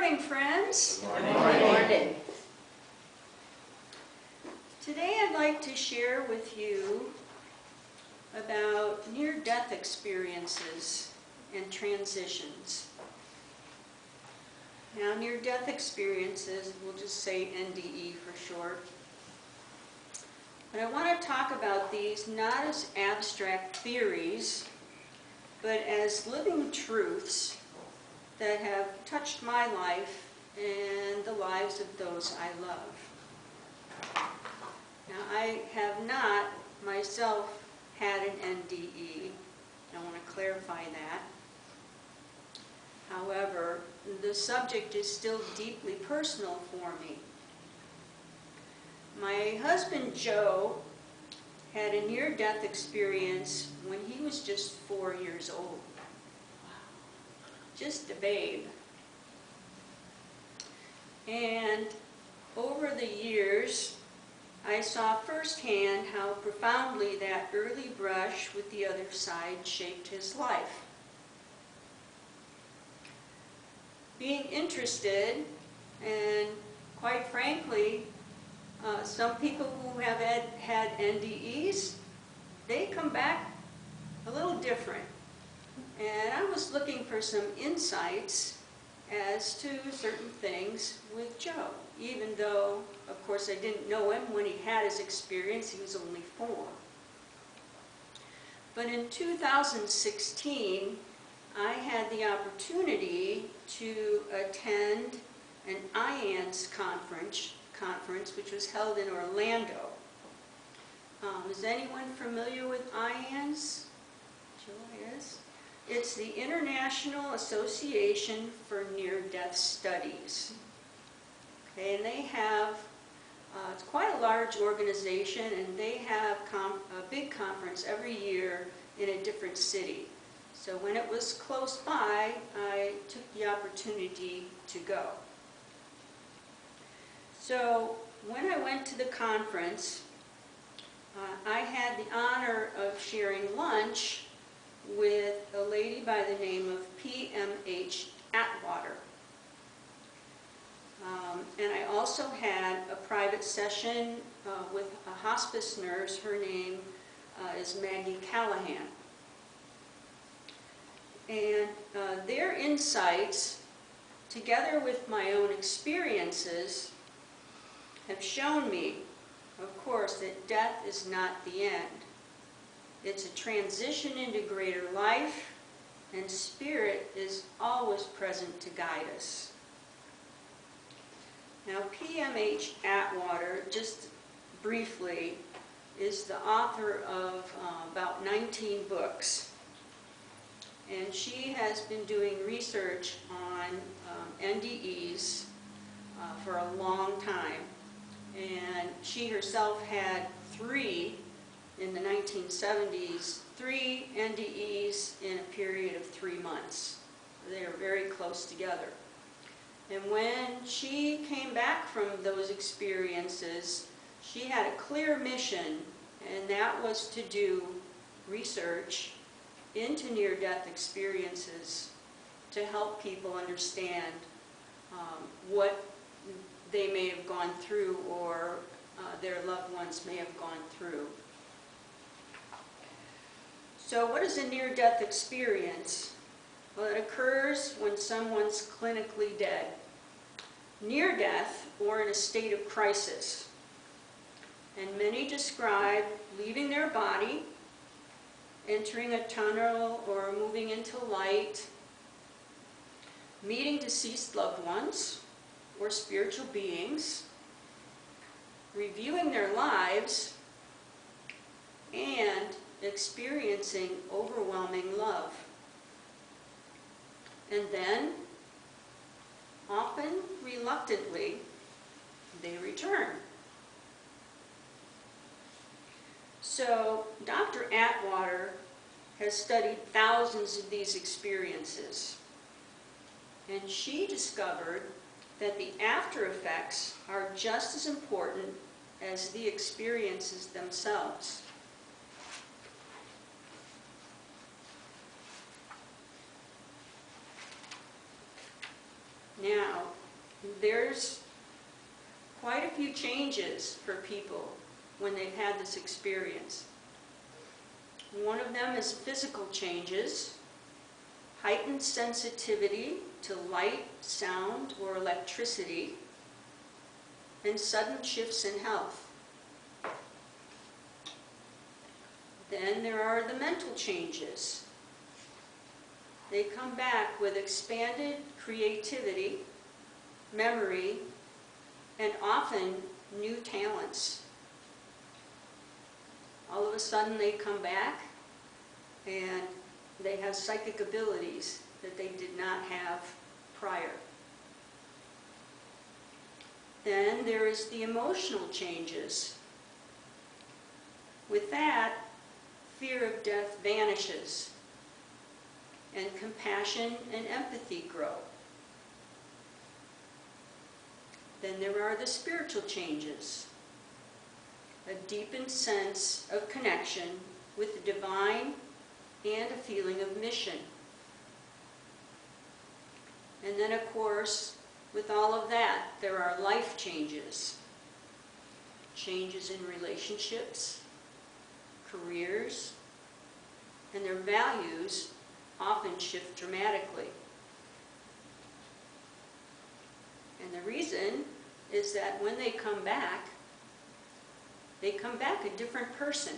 morning, friends. Good morning. Good morning. Today I'd like to share with you about near-death experiences and transitions. Now, near-death experiences, we'll just say NDE for short. But I want to talk about these not as abstract theories, but as living truths that have touched my life and the lives of those I love. Now, I have not myself had an NDE. I want to clarify that. However, the subject is still deeply personal for me. My husband, Joe, had a near-death experience when he was just 4 years old. Just a babe. And over the years, I saw firsthand how profoundly that early brush with the other side shaped his life. Being interested, and quite frankly, some people who have had NDEs, they come back a little different. And I was looking for some insights as to certain things with Joe, even though, of course, I didn't know him when he had his experience. He was only 4. But in 2016, I had the opportunity to attend an IANS conference, which was held in Orlando. Is anyone familiar with IANS? Joe is. It's the International Association for Near-Death Studies. Okay, and they have, it's quite a large organization, and they have a big conference every year in a different city. So when it was close by, I took the opportunity to go. So when I went to the conference, I had the honor of sharing lunch with a lady by the name of PMH Atwater. And I also had a private session with a hospice nurse. Her name is Maggie Callahan. And their insights, together with my own experiences, have shown me, of course, that death is not the end. It's a transition into greater life, and Spirit is always present to guide us. Now, PMH Atwater, just briefly, is the author of about 19 books. And she has been doing research on NDEs for a long time. And she herself had 3 in the 1970s, 3 NDEs in a period of 3 months. They are very close together. And when she came back from those experiences, she had a clear mission, and that was to do research into near-death experiences to help people understand what they may have gone through, or their loved ones may have gone through. So what is a near-death experience? Well, it occurs when someone's clinically dead, near death, or in a state of crisis. And many describe leaving their body, entering a tunnel, or moving into light, meeting deceased loved ones or spiritual beings, reviewing their lives, and experiencing overwhelming love. And then, often reluctantly, they return. So, Dr. Atwater has studied thousands of these experiences, and she discovered that the after effects are just as important as the experiences themselves. Now, there's quite a few changes for people when they've had this experience. One of them is physical changes, heightened sensitivity to light, sound, or electricity, and sudden shifts in health. Then there are the mental changes. They come back with expanded creativity, memory, and often new talents. All of a sudden they come back and they have psychic abilities that they did not have prior. Then there is the emotional changes. With that, fear of death vanishes, and compassion and empathy grow. Then there are the spiritual changes. A deepened sense of connection with the divine and a feeling of mission. And then, of course, with all of that, there are life changes. Changes in relationships, careers, and their values often shift dramatically. And the reason is that when they come back a different person.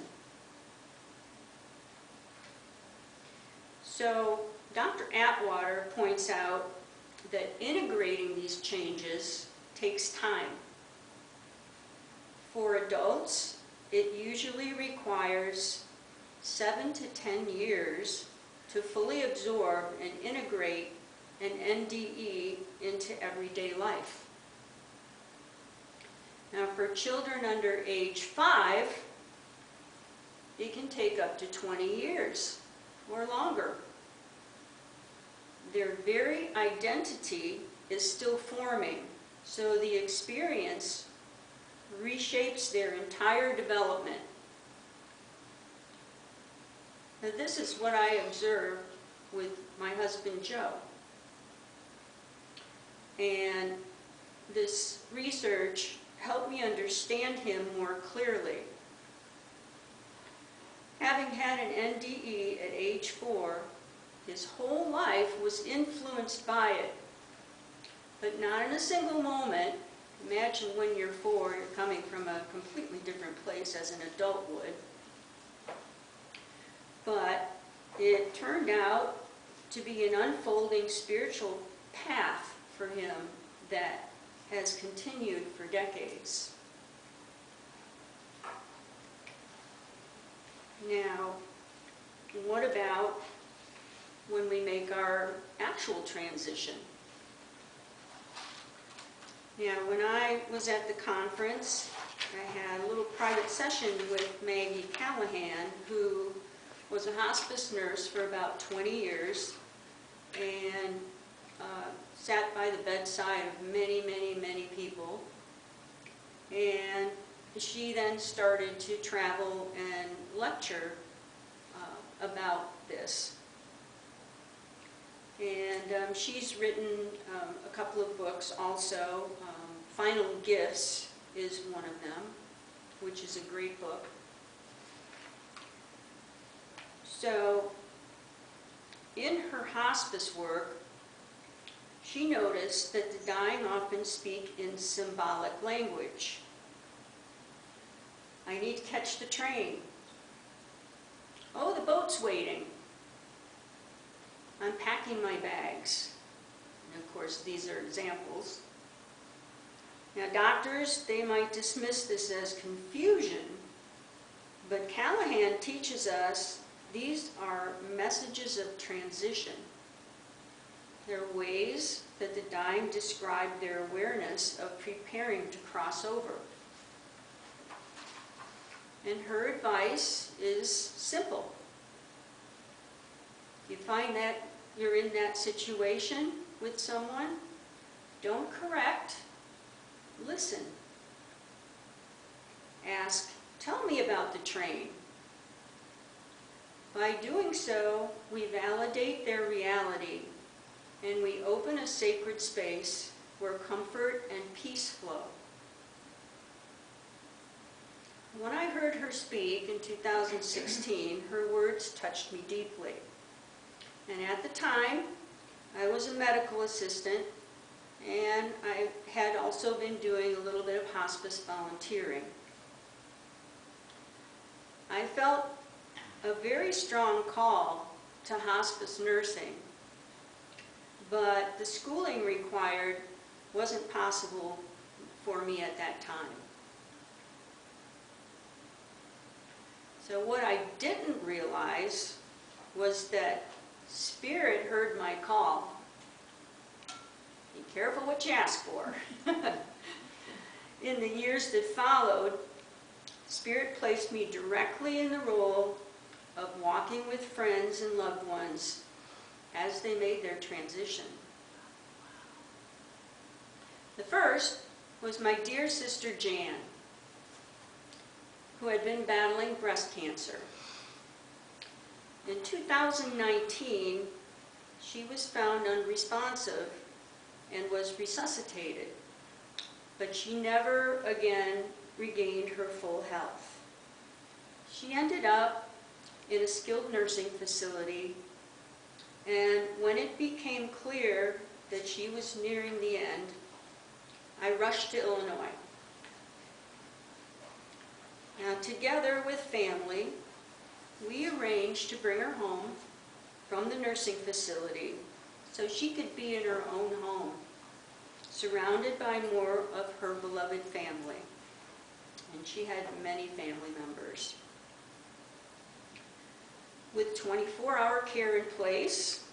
So Dr. Atwater points out that integrating these changes takes time. For adults, it usually requires 7 to 10 years to fully absorb and integrate an NDE into everyday life. Now, for children under age 5, it can take up to 20 years or longer. Their very identity is still forming, so the experience reshapes their entire development. Now, this is what I observed with my husband Joe. And this research helped me understand him more clearly. Having had an NDE at age 4, his whole life was influenced by it, but not in a single moment. Imagine when you're 4, you're coming from a completely different place as an adult would. But it turned out to be an unfolding spiritual path for him that has continued for decades. Now, what about when we make our actual transition? Now, when I was at the conference, I had a little private session with Maggie Callahan, who was a hospice nurse for about 20 years and sat by the bedside of many, many, many people. And she then started to travel and lecture about this. And she's written a couple of books also. Final Gifts is one of them, which is a great book. So, in her hospice work, she noticed that the dying often speak in symbolic language. I need to catch the train. Oh, the boat's waiting. I'm packing my bags. And of course, these are examples. Now, doctors, they might dismiss this as confusion, but Callahan teaches us these are messages of transition. They're ways that the dying describe their awareness of preparing to cross over. And her advice is simple. If you find that you're in that situation with someone, don't correct, listen. Ask, tell me about the train. By doing so, we validate their reality and we open a sacred space where comfort and peace flow. When I heard her speak in 2016, her words touched me deeply. And at the time, I was a medical assistant, and I had also been doing a little bit of hospice volunteering. I felt a very strong call to hospice nursing, but the schooling required wasn't possible for me at that time. So what I didn't realize was that Spirit heard my call. Be careful what you ask for. In the years that followed, Spirit placed me directly in the role of walking with friends and loved ones as they made their transition. The first was my dear sister Jan, who had been battling breast cancer. In 2019, she was found unresponsive and was resuscitated, but she never again regained her full health. She ended up in a skilled nursing facility, and when it became clear that she was nearing the end, I rushed to Illinois. Now, together with family, we arranged to bring her home from the nursing facility so she could be in her own home, surrounded by more of her beloved family. And she had many family members. With 24-hour care in place,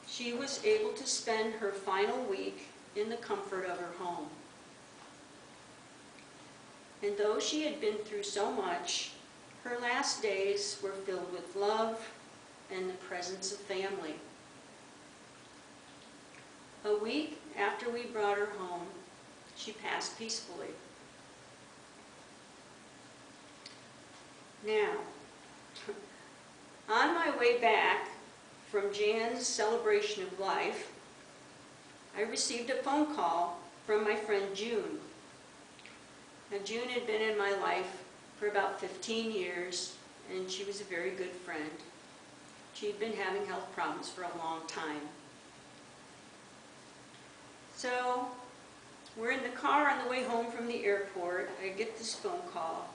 she was able to spend her final week in the comfort of her home. And though she had been through so much, her last days were filled with love and the presence of family. A week after we brought her home, she passed peacefully. Now, on my way back from Jan's celebration of life, I received a phone call from my friend June. Now, June had been in my life for about 15 years, and she was a very good friend. She'd been having health problems for a long time. So, we're in the car on the way home from the airport. I get this phone call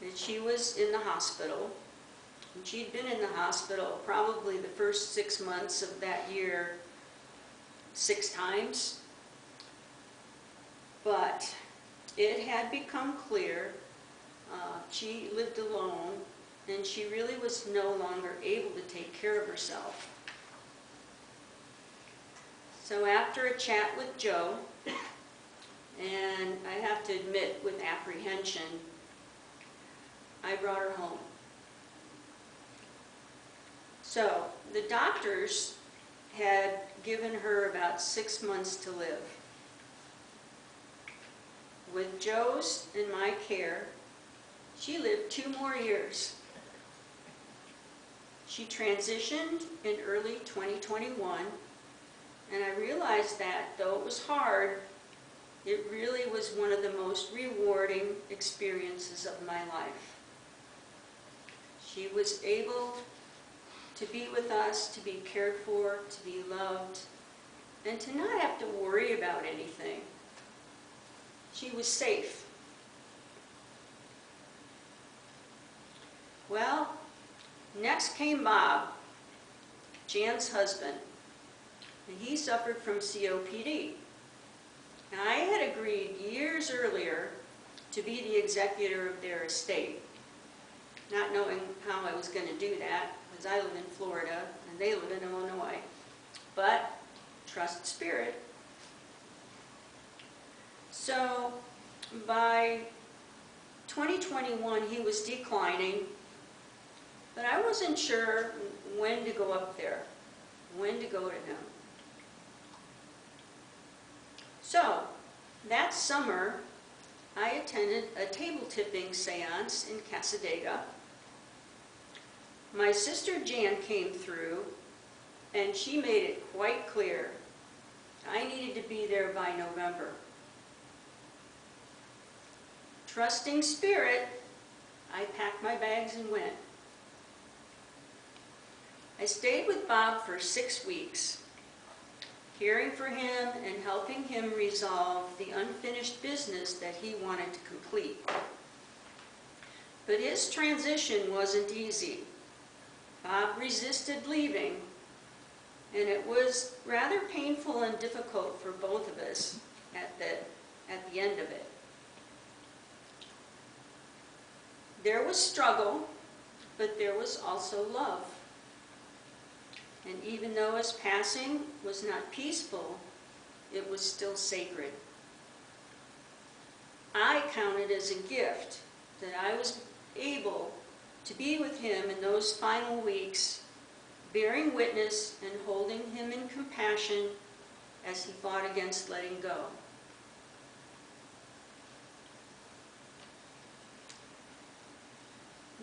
that she was in the hospital. And she'd been in the hospital probably the first 6 months of that year 6 times. But it had become clear she lived alone, and she really was no longer able to take care of herself. So after a chat with Joe, and I have to admit with apprehension, I brought her home. So the doctors had given her about 6 months to live. With Joe's and my care, she lived 2 more years. She transitioned in early 2021, and I realized that, though it was hard, it really was one of the most rewarding experiences of my life. She was able to be with us, to be cared for, to be loved, and to not have to worry about anything. She was safe. Well, next came Bob, Jan's husband, and he suffered from COPD. And I had agreed years earlier to be the executor of their estate, not knowing how I was going to do that, because I live in Florida and they live in Illinois. But trust Spirit. So by 2021, he was declining, but I wasn't sure when to go up there, when to go to him. So that summer, I attended a table tipping seance in Casadega. My sister Jan came through, and she made it quite clear I needed to be there by November. Trusting Spirit, I packed my bags and went. I stayed with Bob for 6 weeks, caring for him and helping him resolve the unfinished business that he wanted to complete. But his transition wasn't easy. Bob resisted leaving, and it was rather painful and difficult for both of us at the end of it. There was struggle, but there was also love. And even though his passing was not peaceful, it was still sacred. I count it as a gift that I was able to be with him in those final weeks, bearing witness and holding him in compassion as he fought against letting go.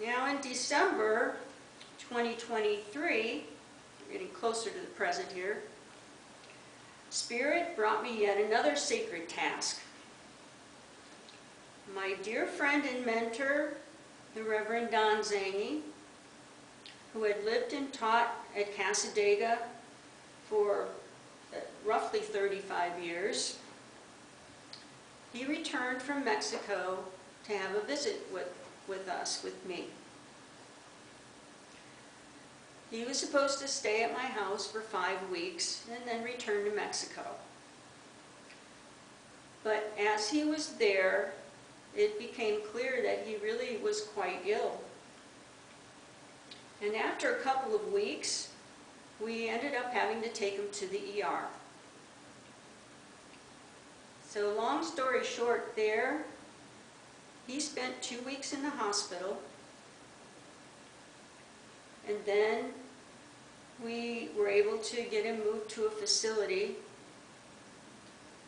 Now in December 2023, getting closer to the present here, Spirit brought me yet another sacred task. My dear friend and mentor, the Reverend Don Zangi, who had lived and taught at Casadega for roughly 35 years, he returned from Mexico to have a visit with me. He was supposed to stay at my house for 5 weeks and then return to Mexico. But as he was there, it became clear that he really was quite ill. And after a couple of weeks, we ended up having to take him to the ER. So long story short there, he spent 2 weeks in the hospital, and then we were able to get him moved to a facility.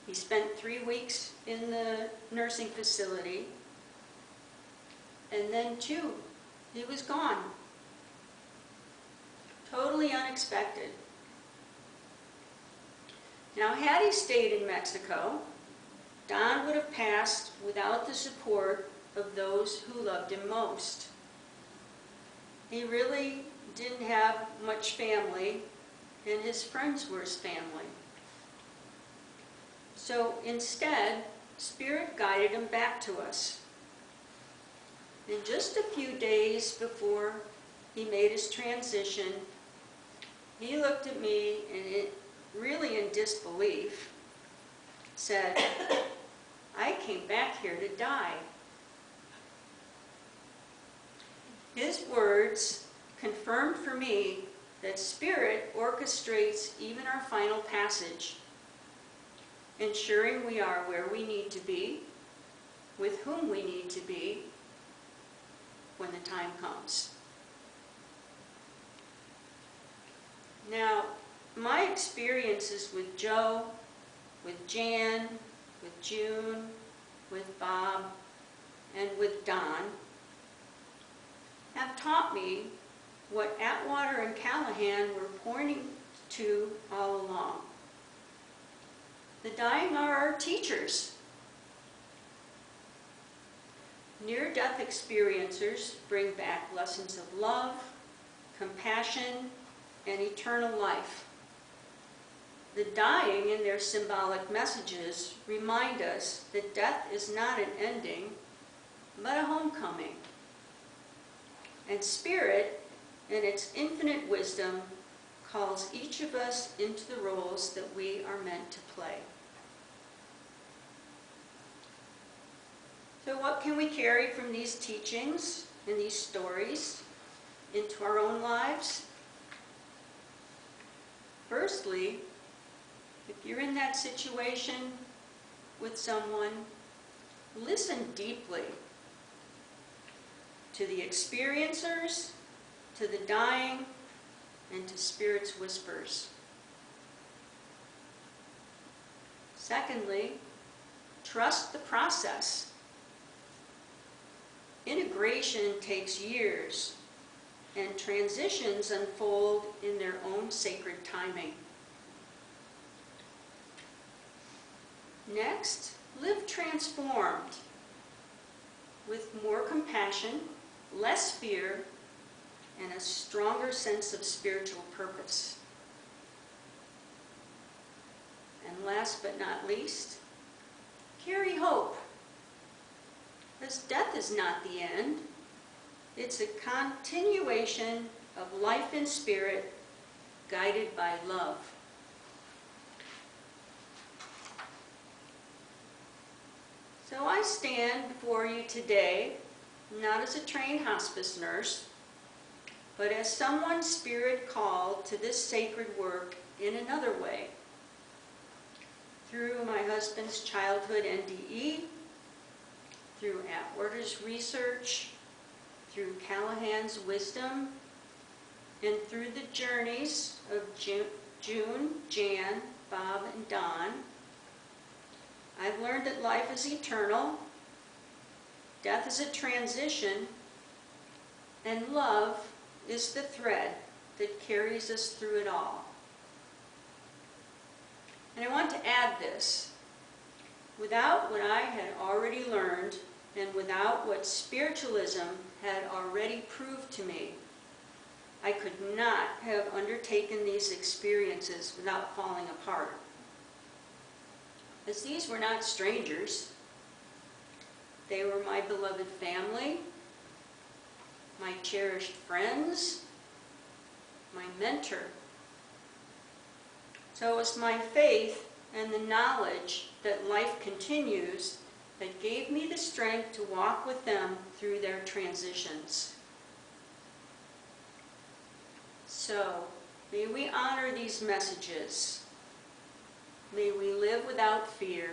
He spent 3 weeks in the nursing facility, and then 2, he was gone. Totally unexpected. Now, had he stayed in Mexico, Don would have passed without the support of those who loved him most. He really didn't have much family, and his friends were his family. So instead, Spirit guided him back to us. And just a few days before he made his transition, he looked at me and really in disbelief said, "I came back here to die." His words confirmed for me that Spirit orchestrates even our final passage, ensuring we are where we need to be, with whom we need to be, when the time comes. Now, my experiences with Joe, with Jan, with June, with Bob, and with Don have taught me what Atwater and Callahan were pointing to all along. The dying are our teachers. Near-death experiencers bring back lessons of love, compassion, and eternal life. The dying in their symbolic messages remind us that death is not an ending, but a homecoming. And Spirit, in its infinite wisdom, calls each of us into the roles that we are meant to play. So what can we carry from these teachings and these stories into our own lives? Firstly, if you're in that situation with someone, listen deeply to the experiencers, to the dying, and to Spirit's whispers. Secondly, trust the process. Integration takes years, and transitions unfold in their own sacred timing. Next, live transformed with more compassion, less fear, and a stronger sense of spiritual purpose. And last but not least, carry hope. Because death is not the end. It's a continuation of life in spirit, guided by love. So I stand before you today, not as a trained hospice nurse, but as someone Spirit called to this sacred work in another way. Through my husband's childhood NDE, through Atwater's research, through Callahan's wisdom, and through the journeys of June, Jan, Bob, and Don, I've learned that life is eternal, death is a transition, and love is the thread that carries us through it all. And I want to add this. Without what I had already learned, and without what spiritualism had already proved to me, I could not have undertaken these experiences without falling apart. As these were not strangers. They were my beloved family, my cherished friends, my mentor. So it was my faith and the knowledge that life continues that gave me the strength to walk with them through their transitions. So, may we honor these messages. May we live without fear.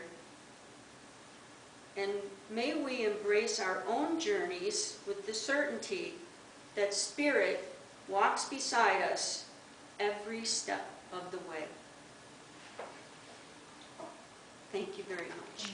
And may we embrace our own journeys with the certainty that Spirit walks beside us every step of the way. Thank you very much.